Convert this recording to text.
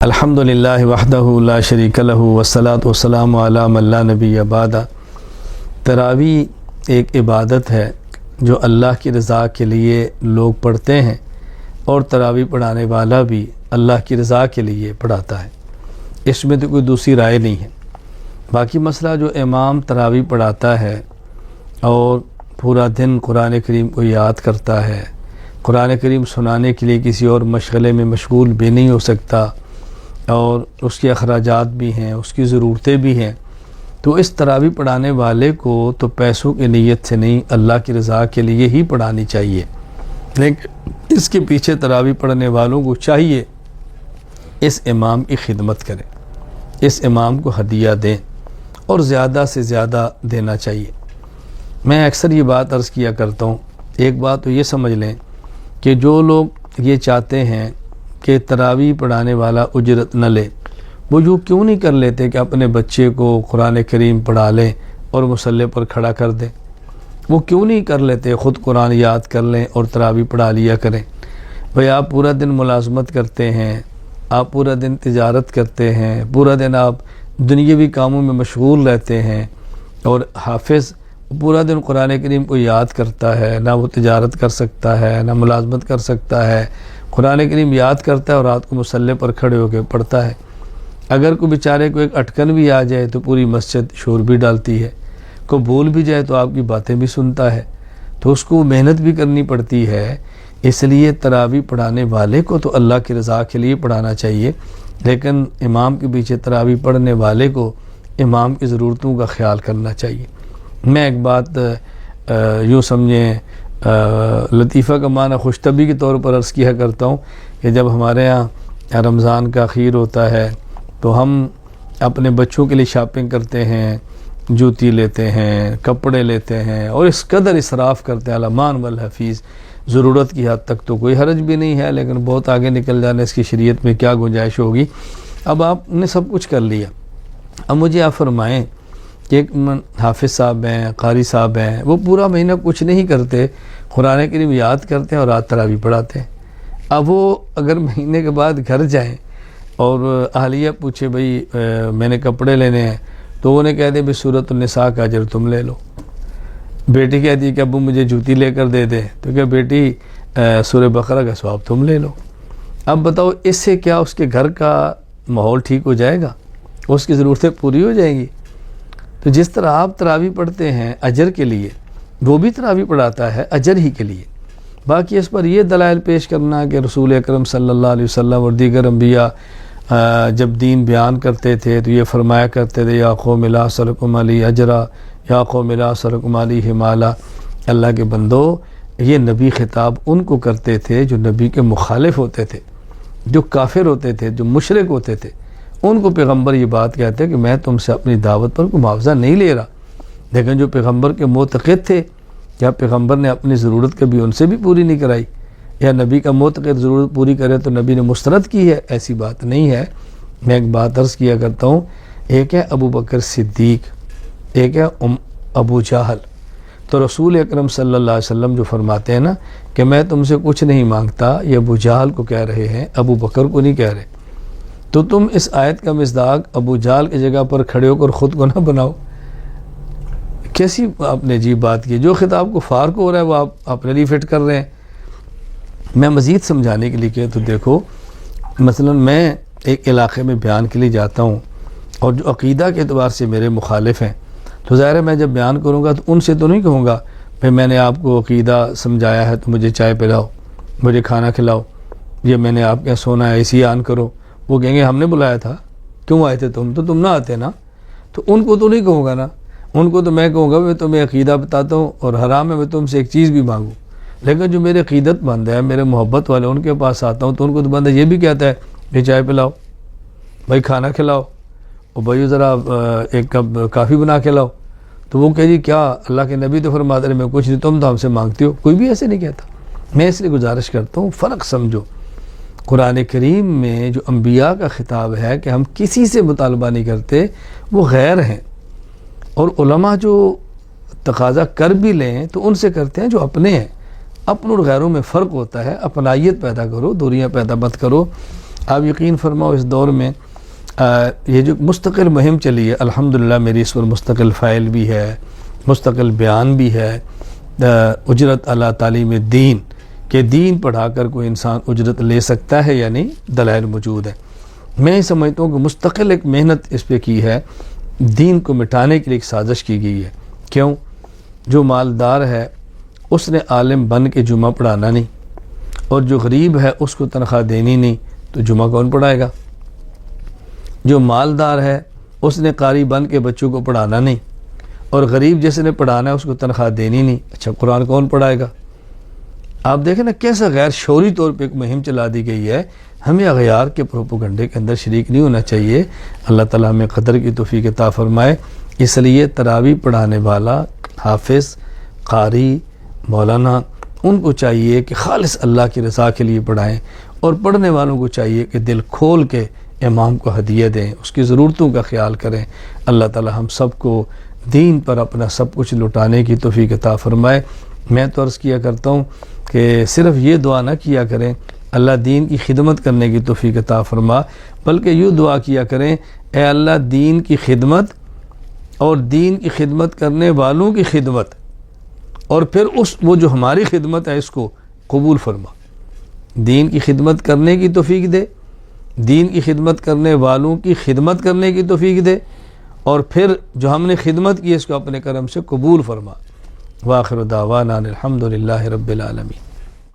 الحمدللہ وحدہ لا شریک لہ والصلاۃ والسلام علی من لا نبی بعد۔ تراویح ایک عبادت ہے جو اللہ کی رضا کے لیے لوگ پڑھتے ہیں، اور تراویح پڑھانے والا بھی اللہ کی رضا کے لیے پڑھاتا ہے، اس میں تو کوئی دوسری رائے نہیں ہے۔ باقی مسئلہ جو امام تراویح پڑھاتا ہے اور پورا دن قرآن کریم کو یاد کرتا ہے، قرآن کریم سنانے کے لیے کسی اور مشغلے میں مشغول بھی نہیں ہو سکتا، اور اس کے اخراجات بھی ہیں، اس کی ضرورتیں بھی ہیں، تو اس تراویح پڑھانے والے کو تو پیسوں کی نیت سے نہیں، اللہ کی رضا کے لیے ہی پڑھانی چاہیے۔ لیکن اس کے پیچھے تراویح پڑھنے والوں کو چاہیے اس امام کی خدمت کریں، اس امام کو ہدیہ دیں، اور زیادہ سے زیادہ دینا چاہیے۔ میں اکثر یہ بات عرض کیا کرتا ہوں، ایک بات تو یہ سمجھ لیں کہ جو لوگ یہ چاہتے ہیں کہ تراویح پڑھانے والا اجرت نہ لے، وہ یوں کیوں نہیں کر لیتے کہ اپنے بچے کو قرآن کریم پڑھا لیں اور مصلی پر کھڑا کر دیں؟ وہ کیوں نہیں کر لیتے خود قرآن یاد کر لیں اور تراویح پڑھا لیا کریں؟ بھئی آپ پورا دن ملازمت کرتے ہیں، آپ پورا دن تجارت کرتے ہیں، پورا دن آپ دنیاوی کاموں میں مشغول رہتے ہیں، اور حافظ پورا دن قرآن کریم کو یاد کرتا ہے، نہ وہ تجارت کر سکتا ہے، نہ ملازمت کر سکتا ہے، قرآن کریم یاد کرتا ہے اور رات کو مصلی پر کھڑے ہو کے پڑھتا ہے۔ اگر کوئی بیچارے کو ایک اٹکن بھی آ جائے تو پوری مسجد شور بھی ڈالتی ہے، کوئی بھول بھی جائے تو آپ کی باتیں بھی سنتا ہے، تو اس کو محنت بھی کرنی پڑتی ہے۔ اس لیے تراویح پڑھانے والے کو تو اللہ کی رضا کے لیے پڑھانا چاہیے، لیکن امام کے پیچھے تراویح پڑھنے والے کو امام کی ضرورتوں کا خیال کرنا چاہیے۔ میں ایک بات یوں سمجھیں لطیفہ کا معنی خوش طبعی کے طور پر عرض کیا کرتا ہوں کہ جب ہمارے ہاں رمضان کا اخیر ہوتا ہے تو ہم اپنے بچوں کے لیے شاپنگ کرتے ہیں، جوتی لیتے ہیں، کپڑے لیتے ہیں، اور اس قدر اسراف کرتے ہیں الامان والحفیظ، ضرورت کی حد تک تو کوئی حرج بھی نہیں ہے، لیکن بہت آگے نکل جانے اس کی شریعت میں کیا گنجائش ہوگی۔ اب آپ نے سب کچھ کر لیا، اب مجھے آپ فرمائیں کہ ایک حافظ صاحب ہیں، قاری صاحب ہیں، وہ پورا مہینہ کچھ نہیں کرتے، قرآن کریم یاد کرتے ہیں اور رات تراویح پڑھاتے ہیں۔ اب وہ اگر مہینے کے بعد گھر جائیں اور اہلیہ پوچھے بھئی میں نے کپڑے لینے ہیں، تو انہیں کہہ دے بھئی سورۃ النساء کا اجر تم لے لو۔ بیٹی کہتی ہے کہ ابو مجھے جوتی لے کر دے دے، تو کہ بیٹی سورہ بقرہ کا ثواب تم لے لو۔ اب بتاؤ اس سے کیا اس کے گھر کا ماحول ٹھیک ہو جائے گا؟ اس کی ضرورتیں پوری ہو جائیں گی؟ تو جس طرح آپ تراویح پڑھتے ہیں اجر کے لیے، وہ بھی تراویح پڑھاتا ہے اجر ہی کے لیے۔ باقی اس پر یہ دلائل پیش کرنا کہ رسول اکرم صلی اللہ علیہ وسلم اور دیگر انبیاء جب دین بیان کرتے تھے تو یہ فرمایا کرتے تھے یا قوم لا اسألکم علیہ اجرا یا قوم لا اسألکم علیہ مالا، اللہ کے بندو یہ نبی خطاب ان کو کرتے تھے جو نبی کے مخالف ہوتے تھے، جو کافر ہوتے تھے، جو مشرک ہوتے تھے، ان کو پیغمبر یہ بات کہتے ہیں کہ میں تم سے اپنی دعوت پر کوئی معاوضہ نہیں لے رہا۔ لیکن جو پیغمبر کے معتقد تھے، یا پیغمبر نے اپنی ضرورت کبھی ان سے بھی پوری نہیں کرائی، یا نبی کا معتقد ضرورت پوری کرے تو نبی نے مسترد کی ہے، ایسی بات نہیں ہے۔ میں ایک بات عرض کیا کرتا ہوں، ایک ہے ابو بکر صدیق، ایک ہے ابو جہل۔ تو رسول اکرم صلی اللہ علیہ وسلم جو فرماتے ہیں نا کہ میں تم سے کچھ نہیں مانگتا، یہ ابو جہل کو کہہ رہے ہیں، ابو بکر کو نہیں کہہ رہے۔ تو تم اس آیت کا مصداق ابو جہل کی جگہ پر کھڑے ہو کر خود کو نہ بناؤ۔ کیسی آپ نے عجیب بات کی، جو خطاب کو فار کو ہو رہا ہے وہ آپ اپنے لیے فٹ کر رہے ہیں۔ میں مزید سمجھانے کے لیے کہ تو دیکھو، مثلا میں ایک علاقے میں بیان کے لیے جاتا ہوں، اور جو عقیدہ کے اعتبار سے میرے مخالف ہیں، تو ظاہر ہے میں جب بیان کروں گا تو ان سے تو نہیں کہوں گا بھئی میں نے آپ کو عقیدہ سمجھایا ہے تو مجھے چائے پلاؤ، مجھے کھانا کھلاؤ، یہ میں نے آپ کے سونا ہے اسی آن کرو۔ وہ کہیں گے ہم نے بلایا تھا، کیوں آئے تھے تم؟ تو تم نہ آتے نا۔ تو ان کو تو نہیں کہوں گا نا، ان کو تو میں کہوں گا میں تمہیں عقیدہ بتاتا ہوں اور حرام ہے میں تم سے ایک چیز بھی مانگوں۔ لیکن جو میرے عقیدت مند ہے، میرے محبت والے، ان کے پاس آتا ہوں تو ان کو تو بندہ یہ بھی کہتا ہے کہ چائے پلاؤ، بھائی کھانا کھلاؤ، اور بھائی ذرا ایک کپ کافی بنا کے لاؤ۔ تو وہ کہ جی کیا اللہ کے نبی تو فرماتے ہیں میں کچھ نہیں، تم تو ہم سے مانگتے ہو۔ کوئی بھی ایسے نہیں کہتا۔ میں اس لیے گزارش کرتا ہوں فرق سمجھو۔ قرآن کریم میں جو انبیاء کا خطاب ہے کہ ہم کسی سے مطالبہ نہیں کرتے، وہ غیر ہیں، اور علماء جو تقاضا کر بھی لیں تو ان سے کرتے ہیں جو اپنے ہیں۔ اپن اور غیروں میں فرق ہوتا ہے، اپنائیت پیدا کرو، دوریاں پیدا مت کرو۔ آپ یقین فرماؤ اس دور میں یہ جو مستقل مہم چلی ہے، الحمدللہ میری اس پر مستقل فائل بھی ہے، مستقل بیان بھی ہے، اجرت علی تعلیم دین کہ دین پڑھا کر کوئی انسان اجرت لے سکتا ہے یا نہیں، دلائل موجود ہے۔ میں سمجھتا ہوں کہ مستقل ایک محنت اس پہ کی ہے، دین کو مٹانے کے لیے ایک سازش کی گئی ہے۔ کیوں؟ جو مالدار ہے اس نے عالم بن کے جمعہ پڑھانا نہیں، اور جو غریب ہے اس کو تنخواہ دینی نہیں، تو جمعہ کون پڑھائے گا؟ جو مالدار ہے اس نے قاری بن کے بچوں کو پڑھانا نہیں، اور غریب جس نے پڑھانا ہے اس کو تنخواہ دینی نہیں، اچھا قرآن کون پڑھائے گا؟ آپ دیکھیں نا کیسا غیر شعوری طور پہ ایک مہم چلا دی گئی ہے۔ ہمیں اغیار کے پروپیگنڈے کے اندر شریک نہیں ہونا چاہیے۔ اللہ تعالیٰ ہمیں قدر کی توفیق عطا فرمائے۔ اس لیے تراویح پڑھانے والا، حافظ، قاری، مولانا، ان کو چاہیے کہ خالص اللہ کی رضا کے لیے پڑھائیں، اور پڑھنے والوں کو چاہیے کہ دل کھول کے امام کو ہدیہ دیں، اس کی ضرورتوں کا خیال کریں۔ اللہ تعالیٰ ہم سب کو دین پر اپنا سب کچھ لٹانے کی توفیق عطا فرمائے۔ میں تو عرض کیا کرتا ہوں کہ صرف یہ دعا نہ کیا کریں اللہ دین کی خدمت کرنے کی توفیق عطا فرما، بلکہ یہ دعا کیا کریں اے اللہ دین کی خدمت اور دین کی خدمت کرنے والوں کی خدمت، اور پھر وہ جو ہماری خدمت ہے اس کو قبول فرما۔ دین کی خدمت کرنے کی توفیق دے، دین کی خدمت کرنے والوں کی خدمت کرنے کی توفیق دے، اور پھر جو ہم نے خدمت کی اس کو اپنے کرم سے قبول فرما۔ وآخر دعوانا الحمدللہ رب العالمین۔